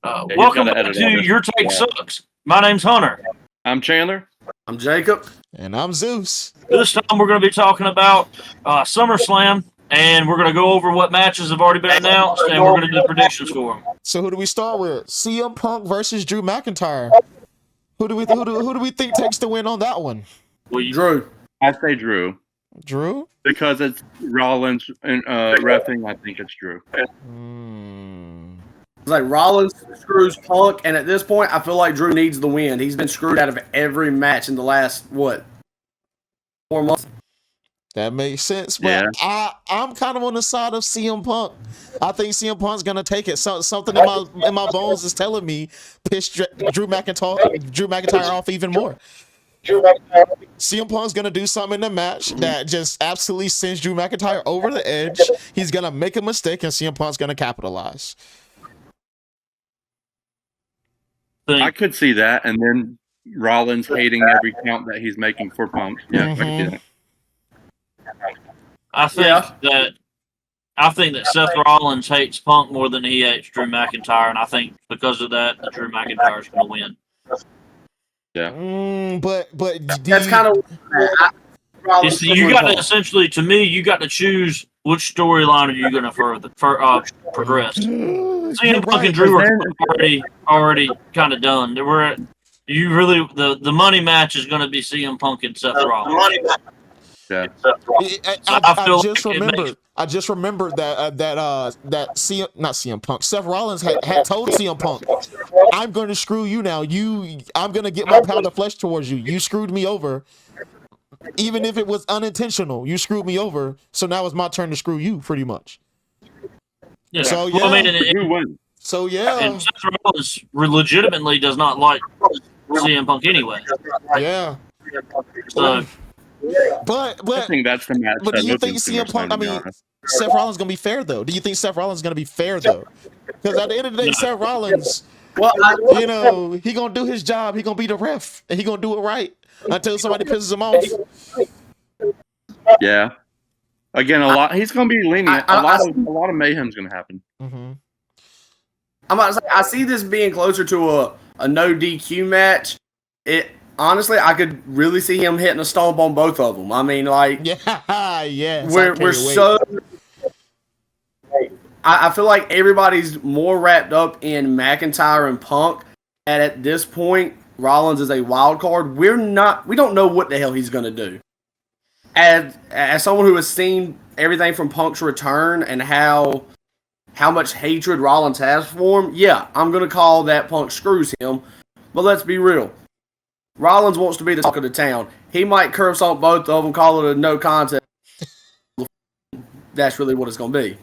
Yeah, Welcome back to Your Take Sucks. My name's Hunter. I'm Chandler. I'm Jacob. And I'm Zeus. This time we're going to be talking about Summerslam, and we're going to go over what matches have already been announced, and we're going to do predictions for them. So who do we start with? CM Punk versus Drew McIntyre. Who do we think takes the win on that one? Drew. I say Drew. Drew? Because it's Rollins and reffing, I think it's Drew. It's like Rollins screws Punk, and at this point, I feel like Drew needs the win. He's been screwed out of every match in the last, 4 months? That makes sense, but yeah. I'm kind of on the side of CM Punk. I think CM Punk's gonna take it. Something in my bones is telling me piss Drew McIntyre off even more. CM Punk's gonna do something in the match that just absolutely sends Drew McIntyre over the edge. He's gonna make a mistake, and CM Punk's gonna capitalize. I could see that, and then Rollins hating every count that he's making for Punk. Yeah, I can see that. I think that Seth Rollins hates Punk more than he hates Drew McIntyre, and I think because of that, Drew McIntyre is going to win. Yeah, but that's kind of. You got to essentially, to me, you got to choose which storyline are you going to progress. CM Punk and Drew are already kind of done. The money match is going to be CM Punk and Seth Rollins. Yeah. I just remembered that CM Punk. Seth Rollins had told CM Punk, "I'm going to screw you now. I'm going to get my pound of flesh towards you. You screwed me over, even if it was unintentional. You screwed me over. So now it's my turn to screw you, pretty much." Yeah. So yeah. Well, And Seth Rollins legitimately does not like CM Punk anyway. Yeah. So. But I think that's the match. But do you think CM Punk? I mean, Seth Rollins gonna be fair though? Do you think Seth Rollins gonna be fair though? Because at the end of the day, Seth Rollins, he gonna do his job. He gonna be the ref, and he gonna do it right until somebody pisses him off. Yeah. Again, he's gonna be lenient. A lot of mayhem's gonna happen. Mm-hmm. I'm about to say, I see this being closer to a no DQ match. Honestly, I could really see him hitting a stomp on both of them. I mean, like, we're so. I feel like everybody's more wrapped up in McIntyre and Punk, and at this point, Rollins is a wild card. We don't know what the hell he's gonna do. As someone who has seen everything from Punk's return and how much hatred Rollins has for him, yeah, I'm gonna call that Punk screws him. But let's be real. Rollins wants to be the talk of the town. He might curb stomp both of them, call it a no contest. That's really what it's going to be.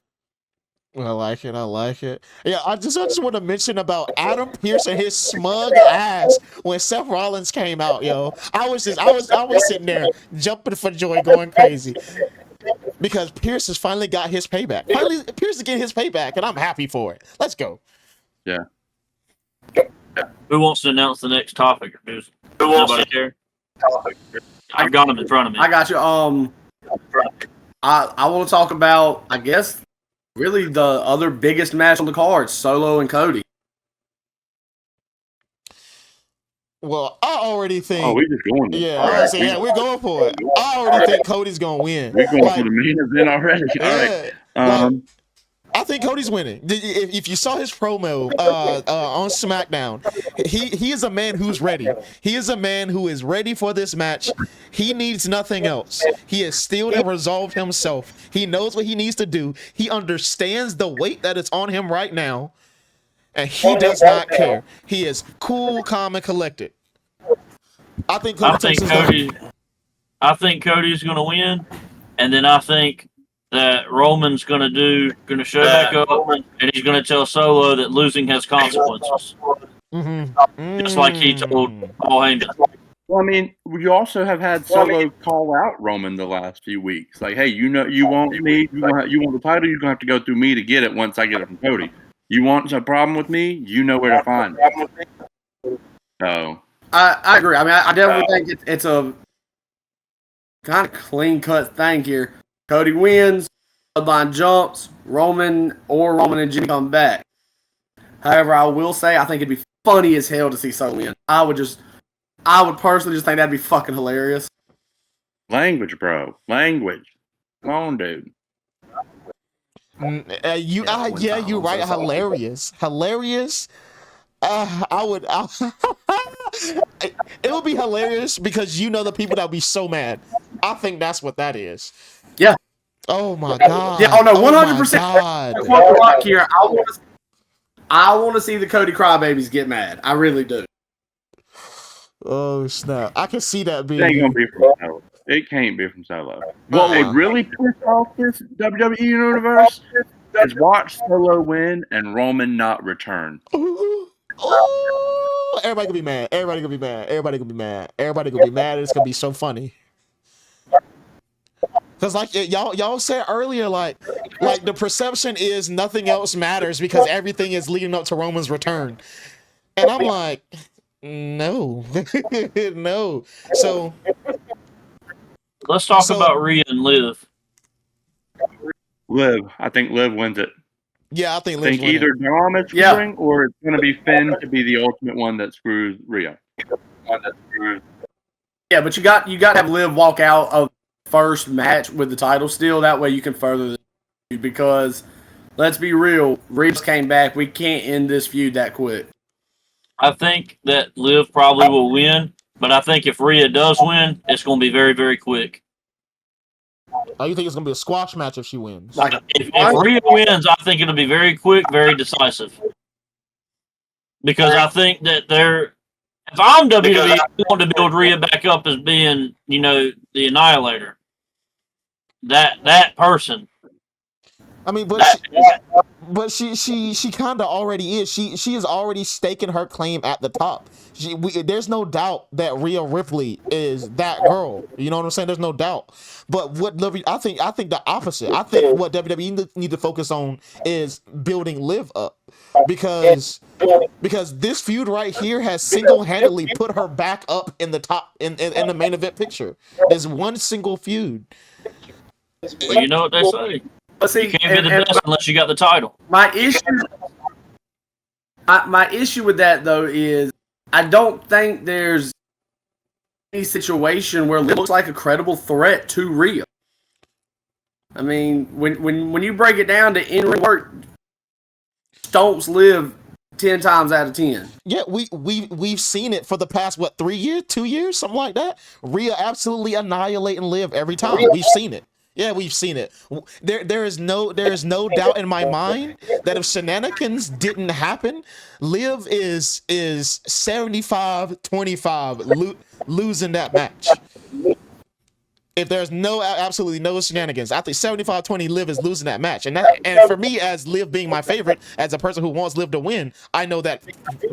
I like it. Yeah, I just want to mention about Adam Pearce and his smug ass when Seth Rollins came out, yo. I was sitting there jumping for joy, going crazy. Because Pearce has finally got his payback. Pearce is getting his payback, and I'm happy for it. Let's go. Yeah. Who wants to announce the next topic? Does nobody care? I've got them in front of me. I got you. I want to talk about, I guess, really the other biggest match on the card, Solo and Cody. Well, I already think. Oh, we're just going. We're going for it. I already think Cody's gonna win. We're going for the main event already. All right. I think Cody's winning. If you saw his promo on SmackDown, he is a man who's ready. He is a man who is ready for this match. He needs nothing else. He has steeled and resolved himself. He knows what he needs to do. He understands the weight that is on him right now, and he does not care. He is cool, calm, and collected. I think Cody's going to win, and then I think that Roman's going to show back up, and he's going to tell Solo that losing has consequences. Just like he told Paul Heyman. Well, I mean, you also have had Solo call out Roman the last few weeks. Like, hey, you want me, you want the title, you're going to have to go through me to get it once I get it from Cody. You want a problem with me, you know where to find me. So. I agree. I mean, I definitely think it's a kind of clean-cut thing here. Cody wins, bloodline jumps, Roman and Jimmy come back. However, I will say I think it'd be funny as hell to see Solo win. I would personally just think that'd be fucking hilarious. Language, bro. Language. Come on, dude. You're right. Hilarious. It would be hilarious because you know the people that would be so mad. I think that's what that is. Yeah. Oh my god. Yeah. Oh no, 100%. Lock here. I want to see the Cody Crybabies get mad. I really do. Oh snap! I can see that being. It ain't gonna be from Solo. It can't be from Solo. What would really piss off this WWE universe is watch Solo win and Roman not return. Everybody gonna be mad. Everybody gonna be mad. It's gonna be so funny. Cause like y'all said earlier, like the perception is nothing else matters because everything is leading up to Roman's return, and I'm like, no, no. So let's talk about Rhea and Liv. Liv, I think Liv wins it. Yeah, I think either Dom is screwing or it's going to be Finn to be the ultimate one that screws Rhea. Yeah, but you got to have Liv walk out of the first match with the title still. That way you can further the feud because let's be real, Rhea came back. We can't end this feud that quick. I think that Liv probably will win, but I think if Rhea does win, it's going to be very, very quick. Oh, you think it's going to be a squash match if she wins? If Rhea wins, I think it'll be very quick, very decisive. Because I think that if I'm WWE, I want to build Rhea back up as being, the Annihilator. That person. I mean, but she kind of already is. She is already staking her claim at the top. There's no doubt that Rhea Ripley is that girl. You know what I'm saying? There's no doubt. But I think the opposite. I think what WWE need to focus on is building Liv up because this feud right here has single-handedly put her back up in the top in the main event picture. There's one single feud. Well, you know what they say. But see, you can't be the best unless you got the title. My issue with that though is I don't think there's any situation where it looks like a credible threat to Rhea. I mean, when you break it down to in-ring work, stomps Liv 10 times out of 10. Yeah, we've seen it for the past 3 years, 2 years, something like that. Rhea absolutely annihilating Liv every time. We've seen it. Yeah, we've seen it. There is no doubt in my mind that if shenanigans didn't happen, Liv is 75-25 losing that match. If there's absolutely no shenanigans, I think 75-20 Liv is losing that match. And for me, as Liv being my favorite, as a person who wants Liv to win, I know that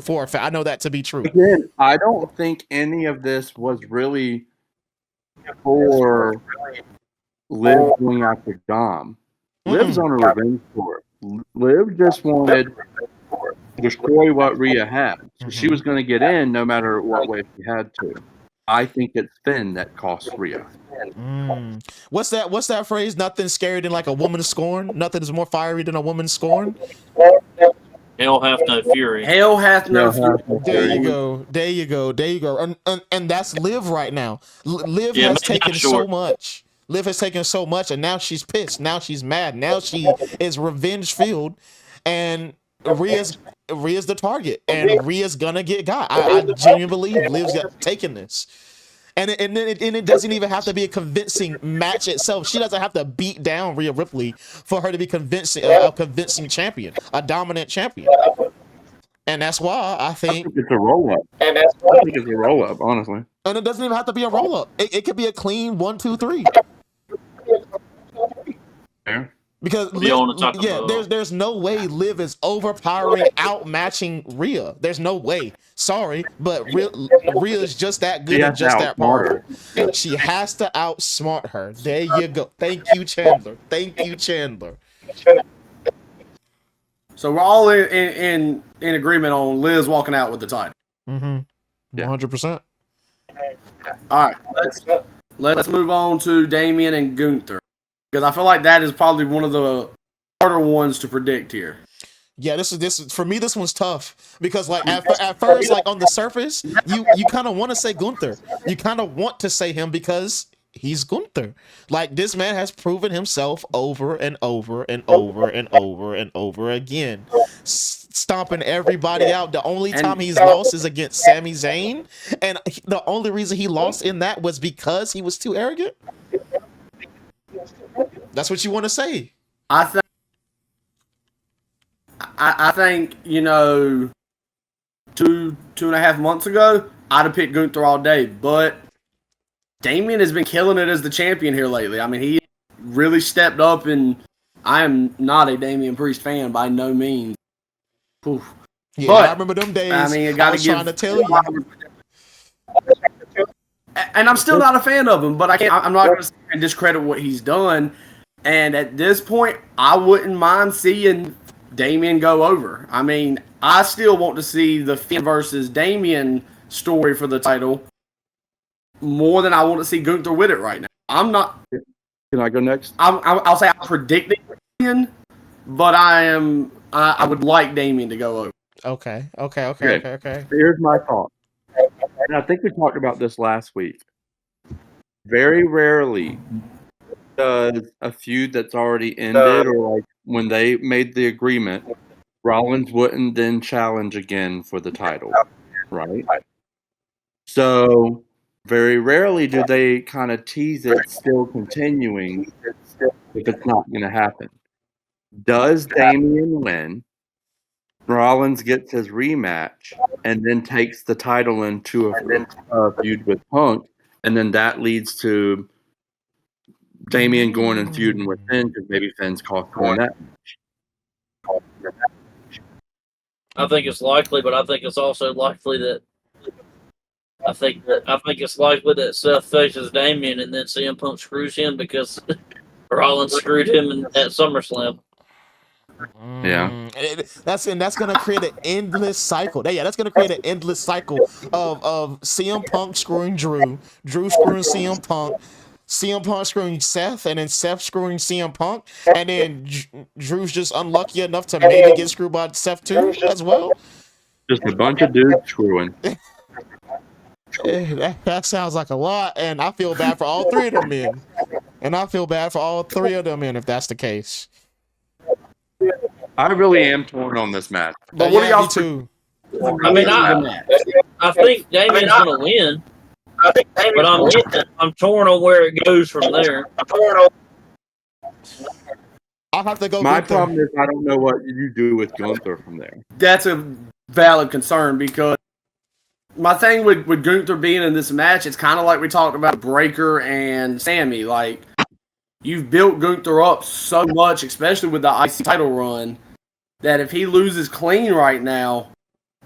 for a fact. I know that to be true. Again, I don't think any of this was really for Liv going after Dom. Liv's on a revenge tour. Liv just wanted to destroy what Rhea had. So she was going to get in no matter what way she had to. I think it's Finn that cost Rhea. What's that phrase? Nothing's scarier than like a woman's scorn. Nothing is more fiery than a woman's scorn. Hell hath no fury. Hell hath no fury. There you go. And that's Liv right now. Liv has taken so much. Liv has taken so much, and now she's pissed. Now she's mad. Now she is revenge-filled, and Rhea's the target, and Rhea's gonna get got. I genuinely believe Liv's taking this, and it doesn't even have to be a convincing match itself. She doesn't have to beat down Rhea Ripley for her to be a convincing champion, a dominant champion. And that's why I think it's a roll-up. I think it's a roll-up, honestly. And it doesn't even have to be a roll-up. It could be a clean 1, 2, 3. Yeah. Because there's no way Liv is overpowering, outmatching Rhea. There's no way. Sorry, but Rhea is just that good and just that powerful. She has to outsmart her. There you go. Thank you, Chandler. So we're all in agreement on Liz walking out with the title. 100%. All right, let's move on to Damian and Gunther, because I feel like that is probably one of the harder ones to predict here. Yeah, this is for me. This one's tough because like at first, like on the surface, you kind of want to say Gunther. You kind of want to say him because he's Gunther. Like this man has proven himself over and over and over and over and over again, stomping everybody out. The only time he's lost is against Sami Zayn, and the only reason he lost in that was because he was too arrogant. That's what you want to say. I think, you know, 2.5 months ago, I'd have picked Gunther all day. But Damian has been killing it as the champion here lately. I mean, he really stepped up, and I am not a Damian Priest fan by no means. Oof. Yeah, but I remember them days. I mean, I was trying to tell you. And I'm still not a fan of him, but I'm not going to discredit what he's done. And at this point, I wouldn't mind seeing Damian go over. I mean, I still want to see the Finn versus Damian story for the title more than I want to see Gunther with it right now. I'm not. Can I go next? I'll say I'm predicting Damian, but I would like Damian to go over. Okay. Here's my thought. And I think we talked about this last week. Very rarely does a feud that's already ended, or like when they made the agreement, Rollins wouldn't then challenge again for the title, right? So very rarely do they kind of tease it still continuing if it's not going to happen. Does Damian win? Rollins gets his rematch and then takes the title into a feud with Punk, and then that leads to Damian going and feuding with Finn because maybe Finn's caught in that match. I think it's likely, but I think it's also likely that it's likely that Seth faces Damian and then CM Punk screws him because Rollins screwed him at SummerSlam. Yeah, that's gonna create an endless cycle. Yeah, that's gonna create an endless cycle of CM Punk screwing Drew screwing CM Punk screwing Seth, and then Seth screwing CM Punk, and then Drew's just unlucky enough to maybe get screwed by Seth too as well. Just a bunch of dudes screwing. That sounds like a lot, and I feel bad for all three of them men. If that's the case. I really am torn on this match. But what do y'all too? I mean, I think Damian's going to win, but I'm torn on where it goes from there. I'll have to go. My Gunther. problem is I don't know what you do with Gunther from there. That's a valid concern because my thing with Gunther being in this match, it's kind of like we talked about Breaker and Sammy. Like, you've built Gunther up so much, especially with the IC title run, that if he loses clean right now,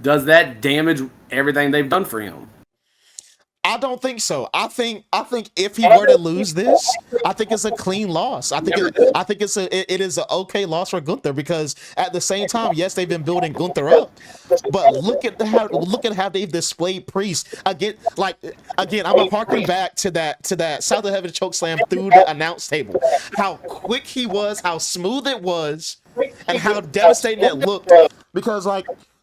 does that damage everything they've done for him? I don't think so. I think if he were to lose this, I think it's a clean loss. I think it is an okay loss for Gunther because at the same time, yes, they've been building Gunther up, but look at how they've displayed Priest again. I'm gonna harken back to that South of Heaven chokeslam through the announce table. How quick he was, how smooth it was, and how devastating it looked. Because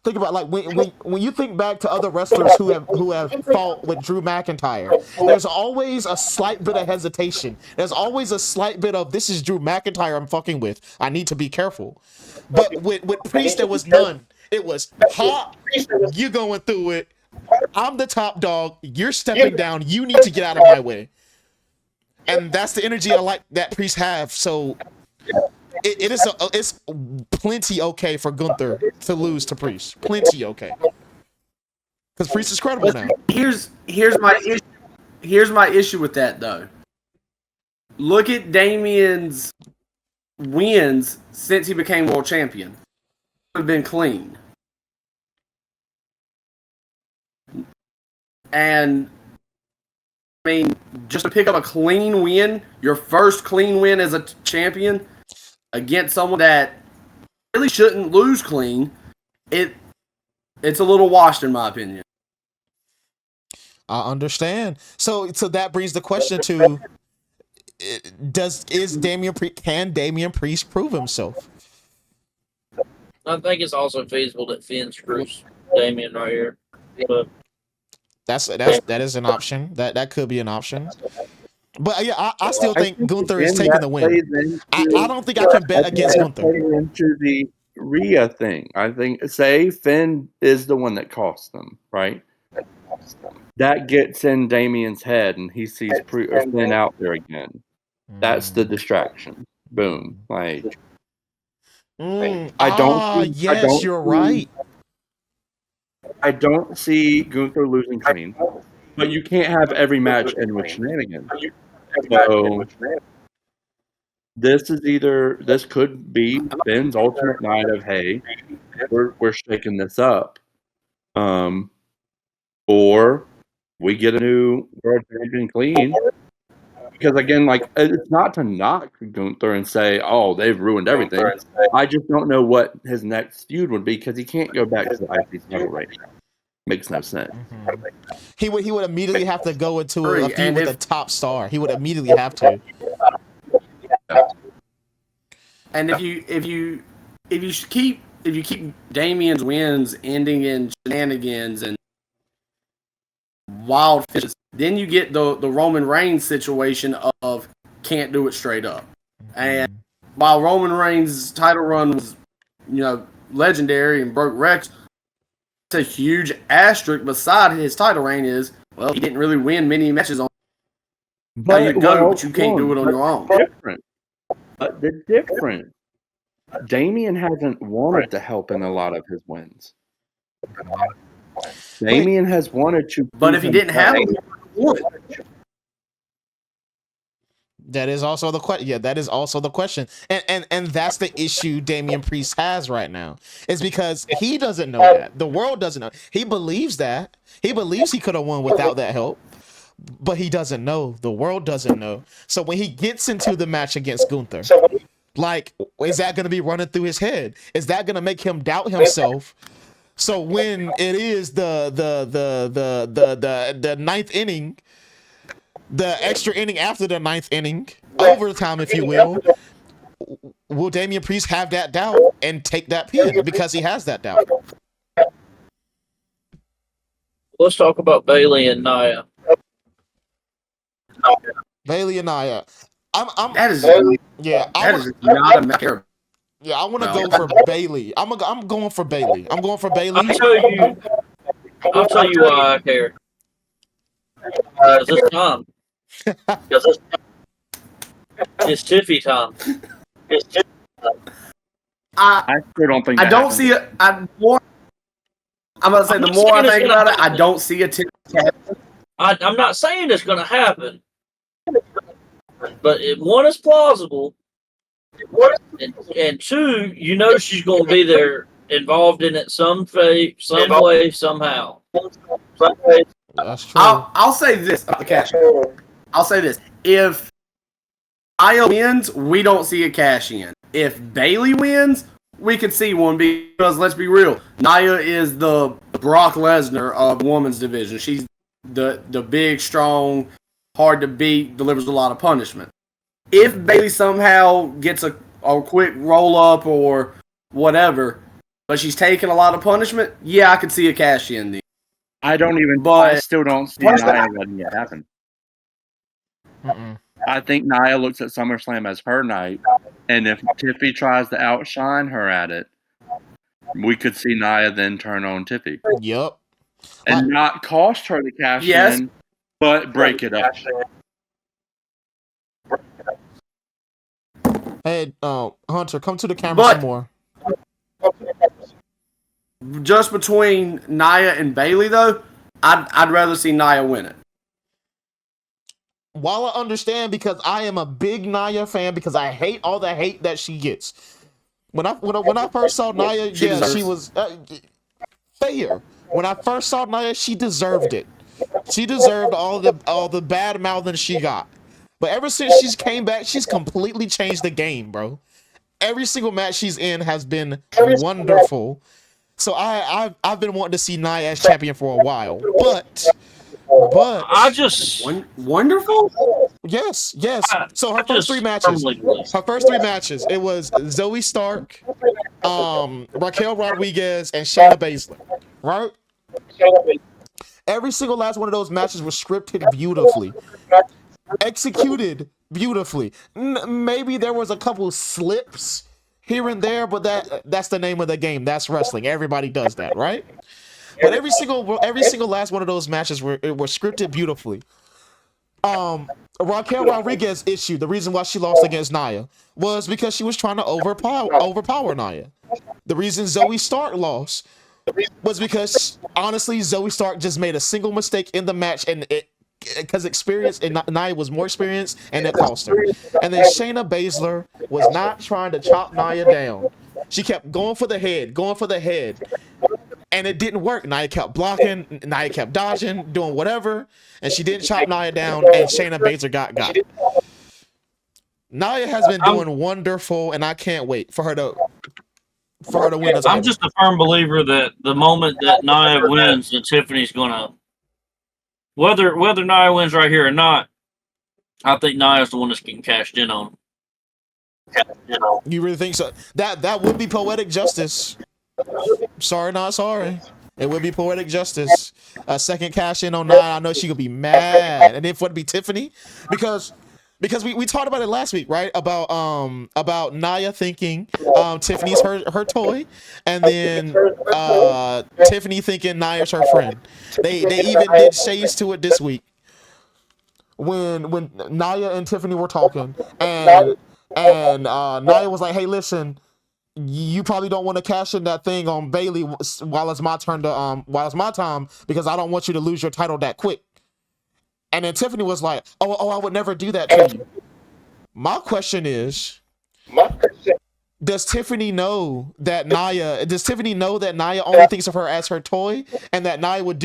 think about when you think back to other wrestlers who have fought with Drew McIntyre, there's always a slight bit of hesitation. There's always a slight bit of, this is Drew McIntyre I'm fucking with. I need to be careful. But with Priest, there was none. It was, you going through it. I'm the top dog. You're stepping down. You need to get out of my way. And that's the energy I like that Priest have. So it's plenty okay for Gunther to lose to Priest. Plenty okay. Because Priest is credible now. Here's my issue with that though. Look at Damian's wins since he became world champion. Have been clean. And I mean, just to pick up a clean win, your first clean win as a champion against someone that really shouldn't lose clean, it's a little washed in my opinion. I understand. So that brings the question to: can Damian Priest prove himself? I think it's also feasible that Finn screws Damien right here. But that is an option. That could be an option. But yeah, I still think Gunther is taking the win. I don't think I can bet against Gunther. Into the Rhea thing, I think. Say Finn is the one that costs them, right? That gets in Damien's head, and he sees Finn out there again. That's the distraction. Boom. Like, I don't. Yes, you're right. I don't see Gunther losing clean, but you can't have every match end with shenanigans. So this could be Finn's ultimate night of, hey, we're shaking this up, or we get a new world champion clean. Because again, like, it's not to knock Gunther and say, oh, they've ruined everything. I just don't know what his next feud would be because he can't go back to the IC title right now. Makes no sense. Mm-hmm. He would immediately have to go into a feud with a top star. He would immediately have to. And if you keep Damien's wins ending in shenanigans and wild fishes, then you get the Roman Reigns situation of can't do it straight up. And while Roman Reigns' title run was, legendary and broke records, a huge asterisk beside his title reign is, well, he didn't really win many matches on. But you can't do it on your own. Different. But the difference, Damien hasn't wanted to help in a lot of his wins. Damien has wanted to. But if he didn't have it, that is also the question. Yeah, that is also the question. And that's the issue Damian Priest has right now. Is because he doesn't know that. The world doesn't know. He believes that. He believes he could have won without that help. But he doesn't know. The world doesn't know. So when he gets into the match against Gunther, like, is that going to be running through his head? Is that going to make him doubt himself? So when it is the ninth inning, the extra inning after the ninth inning, overtime, if you will Damian Priest have that doubt and take that pin because he has that doubt? let's talk about Bailey and Nia. Bailey and Nia. that is not a matter. Yeah, I want to go for Bailey. I'm going for Bailey. I'm going for Bailey. I'll tell you why I care. Because it's time. It's Tiffy time. I still don't think. I don't see it. I'm about to say, the more I think about it, I don't see a Tiffy. I'm not saying it's going to happen, but one is plausible, and two, she's going to be there, involved in it some way, somehow. That's true. I'll say this. Okay. I'll say this. If Nia wins, we don't see a cash in. If Bailey wins, we could see one because, let's be real, Nia is the Brock Lesnar of women's division. She's the big, strong, hard to beat, delivers a lot of punishment. If Bailey somehow gets a quick roll up or whatever, but she's taking a lot of punishment, yeah, I could see a cash in there. I still don't see Nia letting it happen. I think Nia looks at SummerSlam as her night, and if Tiffy tries to outshine her at it, we could see Nia then turn on Tiffy. Yep. And not cost her the cash in, but break it up. Hey, Hunter, come to the camera some more. Just between Nia and Bailey, though, I'd rather see Nia win it. While I understand, because I am a big Nia fan, because I hate all the hate that she gets. When I first saw Nia, she was fair. When I first saw Nia, she deserved it. She deserved all the bad mouthing she got. But ever since she's came back, she's completely changed the game, bro. Every single match she's in has been wonderful. So I've been wanting to see Nia as champion for a while, but I just wonderful. Yes. So her I first just 3 matches. firmly believe. Her first 3 matches. It was Zoe Stark, Raquel Rodriguez, and Shayna Baszler. Right. Every single last one of those matches was scripted beautifully, executed beautifully. Maybe there was a couple slips here and there, but that's the name of the game. That's wrestling. Everybody does that, right? But every single last one of those matches were scripted beautifully. Raquel Rodriguez issue, the reason why she lost against Nia was because she was trying to overpower Nia. The reason Zoe Stark lost was because honestly Zoe Stark just made a single mistake in the match, and because experience and Nia was more experienced, and it cost her. And then Shayna Baszler was not trying to chop Nia down. She kept going for the head, and it didn't work. Nia kept blocking, Nia kept dodging, doing whatever, and she didn't chop Nia down, and Shayna Baszler got. Nia has been doing wonderful, and I can't wait for her to win this. I'm just a firm believer that the moment that Nia wins, then Tiffany's gonna whether Nia wins right here or not. I think Nia's the one that's getting cashed in on. You really think so? That would be poetic justice. Sorry, not sorry. It would be poetic justice. A second cash in on Nia. I know she could be mad, and if it would be Tiffany, because we talked about it last week, right? About Nia thinking Tiffany's her toy, and then Tiffany thinking Nia's her friend. They even did shades to it this week when Nia and Tiffany were talking, and Nia was like, "Hey, listen, you probably don't want to cash in that thing on Bailey while it's my time because I don't want you to lose your title that quick." And then Tiffany was like, "Oh, I would never do that to you." My question is, does Tiffany know that Nia only thinks of her as her toy, and that Nia would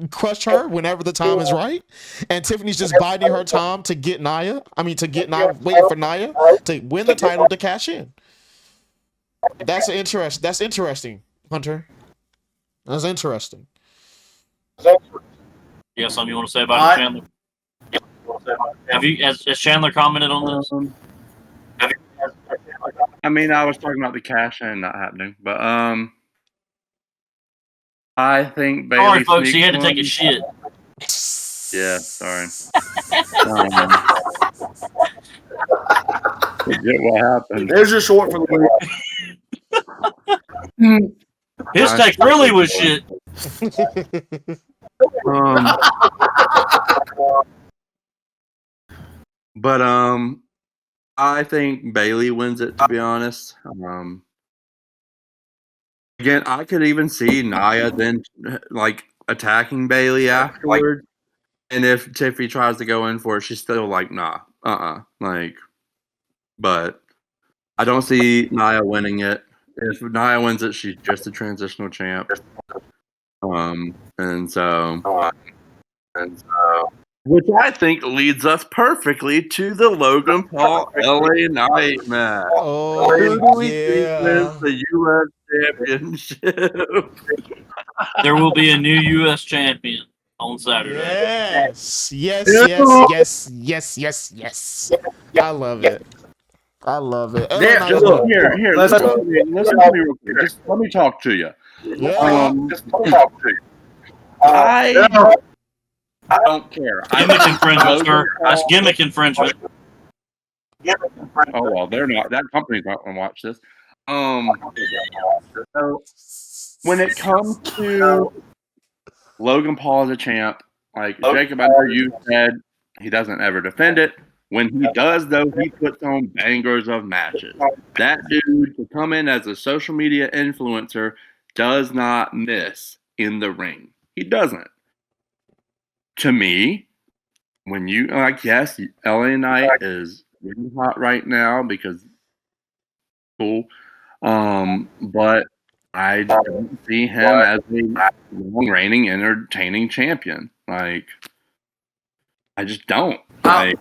crush her whenever the time is right? And Tiffany's just biding her time to get Nia, waiting for Nia to win the title to cash in. That's interesting, Hunter. That's interesting. You have something you want to say about it, Chandler? Has Chandler commented on this? I mean, I was talking about the cash in not happening, but I think Bailey. Sorry, folks, he had to take a shit. Yeah, sorry. Forget what happened. There's your short for the week. His take really was shit. But I think Bailey wins it, to be honest. Again, I could even see Nia then like attacking Bailey afterward, and if Tiffany tries to go in for it, she's still like, nah, but I don't see Nia winning it. If Nia wins it, she's just a transitional champ. And so, which I think leads us perfectly to the Logan Paul LA Knight match. Oh, Who do we yeah. think wins the U.S. Championship? There will be a new U.S. champion on Saturday. Yes. I love it. Here, listen to me real quick. Just let me talk to you. Yeah. I don't care. Gimmick infringement, sir. That's gimmick infringement. Oh well, they're not. That company's not going to watch this. So when it comes to Logan Paul as a champ, like Jacob, I know you said he doesn't ever defend it. When he does, though, he puts on bangers of matches. That dude, to come in as a social media influencer, does not miss in the ring. He doesn't. To me, when you, yes, LA Knight is really hot right now because cool. But I don't see him as a long reigning, entertaining champion. Like, I just don't. Like,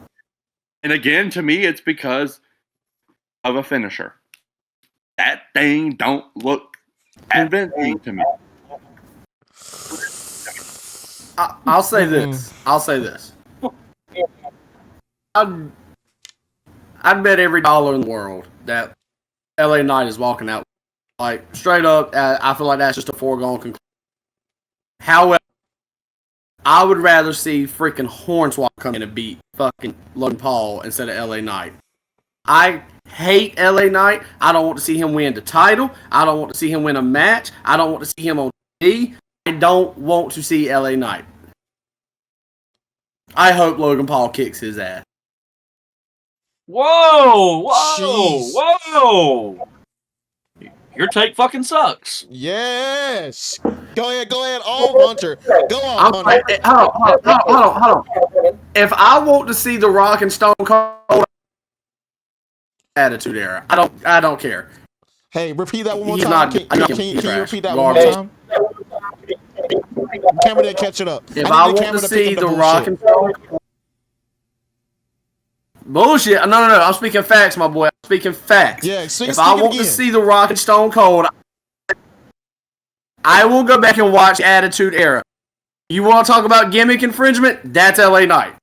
and again, to me, it's because of a finisher. That thing don't look convincing to me. I'll say this. I'd bet every dollar in the world that LA Knight is walking out. Like, straight up, I feel like that's just a foregone conclusion. However, I would rather see freaking Hornswoggle come in and beat fucking Logan Paul instead of LA Knight. I hate LA Knight. I don't want to see him win the title. I don't want to see him win a match. I don't want to see him on TV. I don't want to see LA Knight. I hope Logan Paul kicks his ass. Whoa! Whoa! Jeez. Whoa! Your take fucking sucks. Yes. Go ahead, on, Hunter. Go on, Hunter. Hold on. If I want to see The Rock and Stone Cold Attitude Era, I don't care. Hey, repeat that one more He's time. not- Can you repeat that one more time? Camera didn't catch it up. If I want to see The Rock and Stone Cold bullshit. No. I'm speaking facts, my boy. I'm speaking facts. Yeah, so if I want to see The Rock and Stone Cold, I will go back and watch Attitude Era. You want to talk about gimmick infringement? That's LA Knight.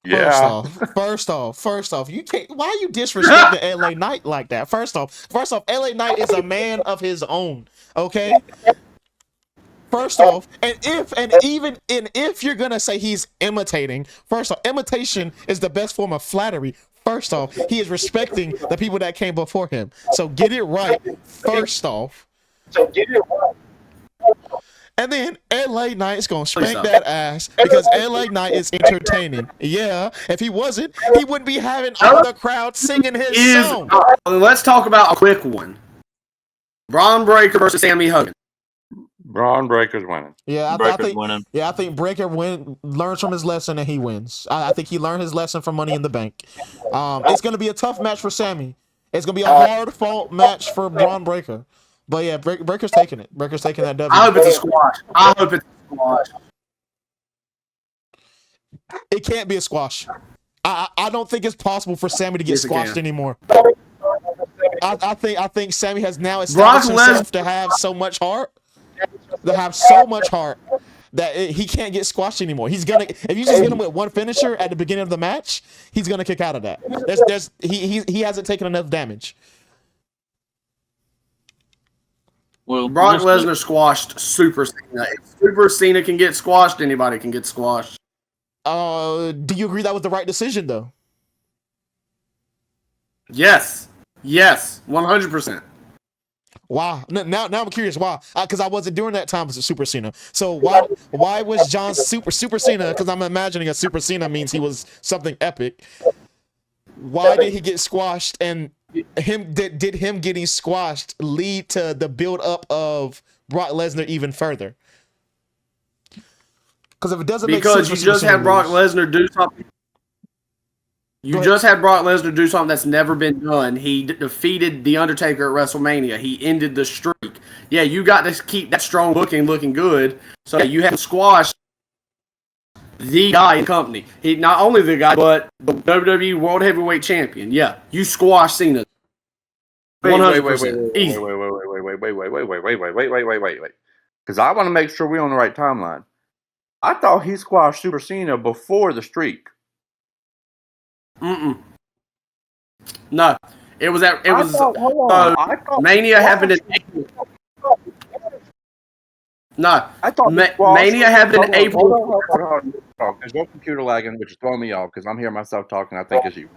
Yeah. First off, you can't. Why are you disrespecting LA Knight like that? First off, LA Knight is a man of his own. Okay. First off, and if you're gonna say he's imitating, first off, imitation is the best form of flattery. First off, he is respecting the people that came before him. So get it right. First off. And then LA Knight's gonna spank that ass because LA Knight is entertaining. Yeah, if he wasn't, he wouldn't be having all the crowd singing his song. Let's talk about a quick one. Braun Breaker versus Sammy Hogan. Braun Breaker's winning. Yeah, Breaker's winning. Yeah, I think Breaker learns from his lesson and he wins. I think he learned his lesson from Money in the Bank. It's gonna be a tough match for Sammy. It's gonna be a hard-fought match for Braun Breaker. But yeah, Breaker's taking it. Breaker's taking that W. I hope it's a squash. It can't be a squash. I don't think it's possible for Sammy to get squashed anymore. I think Sammy has now established himself to have so much heart. That he can't get squashed anymore. He's gonna, if you just hit him with one finisher at the beginning of the match, he's gonna kick out of that. He hasn't taken enough damage. Well, Brock Lesnar squashed Super Cena. If Super Cena can get squashed, anybody can get squashed. Do you agree that was the right decision though? Yes, 100%. Why? Now I'm curious why. Because I wasn't during that time as Super Cena. So why was John Super Cena? Because I'm imagining a Super Cena means he was something epic. Why did he get squashed? And did him getting squashed lead to the build up of Brock Lesnar even further? Because if it doesn't make sense, because you just had Brock Lesnar do something. You just had Brock Lesnar do something that's never been done. He defeated The Undertaker at WrestleMania. He ended the streak. Yeah, you got to keep that strong looking good. So yeah, you have to squash the guy in the company. He not only the guy, but the WWE World Heavyweight Champion. Yeah, you squash Cena. 100%. Easy. Wait. Because I want to make sure we're on the right timeline. I thought he squashed Super Cena before the streak. No, it was Mania happened in April. No, I thought Mania happened in April. There's no computer lagging, which is throwing me off because I'm hearing myself talking. I think it's you.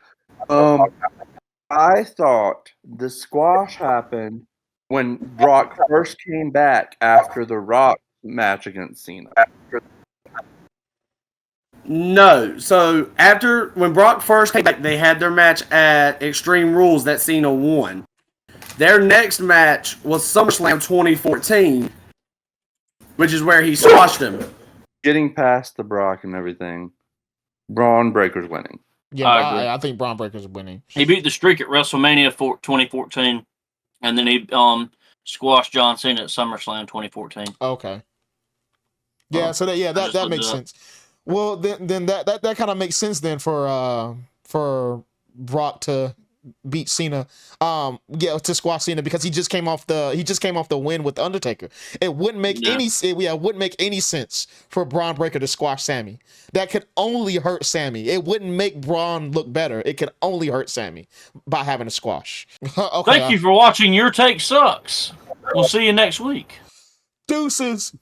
I thought the squash happened when Brock first came back after the Rock match against Cena. No. So when Brock first came back, they had their match at Extreme Rules that Cena won. Their next match was SummerSlam 2014, which is where he squashed him. Getting past the Brock and everything, Braun Breaker's winning. Yeah, I think Braun Breaker's winning. He beat the streak at WrestleMania 2014, and then he squashed John Cena at SummerSlam 2014. Okay. Yeah, so that makes sense. Well, then that kind of makes sense then for Brock to beat Cena, to squash Cena because he just came off the win with the Undertaker. It wouldn't make it wouldn't make any sense for Braun Breaker to squash Sammy. That could only hurt Sammy. It wouldn't make Braun look better. It could only hurt Sammy by having a squash. Okay, Thank you for watching. Your Take Sucks. We'll see you next week. Deuces.